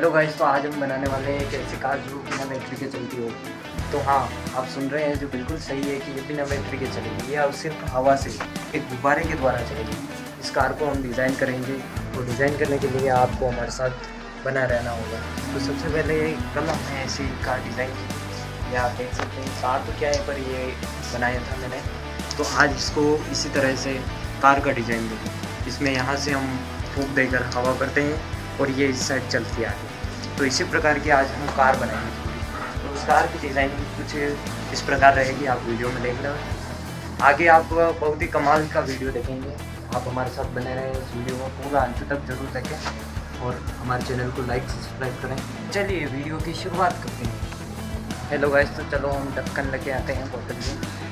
Hello guys, तो आज हम बनाने वाले हैं एक ऐसी कार जो बिना बैटरी के चलती हो। तो हाँ, आप सुन रहे हैं जो बिल्कुल सही है कि ये बिना बैटरी के चलेगी, ये अब सिर्फ हवा से एक गुब्बारे के द्वारा चलेगी। इस कार को हम डिज़ाइन करेंगे और डिज़ाइन करने के लिए आपको हमारे साथ बना रहना होगा। तो सबसे पहले कल हमने ऐसी कार डिज़ाइन की, ये आप देख सकते हैं। कार तो क्या है, पर ये बनाया था मैंने। तो आज इसको इसी तरह से कार का डिज़ाइन देंगे। इसमें यहाँ से हम फूंक देकर हवा करते हैं और ये इस साइड चलती है आगे। तो इसी प्रकार की आज हम कार बनाएंगे। तो उस कार की डिज़ाइनिंग कुछ इस प्रकार रहेगी, आप वीडियो में देख लें। आगे आप बहुत ही कमाल का वीडियो देखेंगे। आप हमारे साथ बने रहें, इस वीडियो को पूरा अंत तक जरूर देखें और हमारे चैनल को लाइक सब्सक्राइब करें। चलिए वीडियो की शुरुआत करते हैं। हेलो गाइस, तो चलो हम ढक्कन लेके आते हैं बोतल में।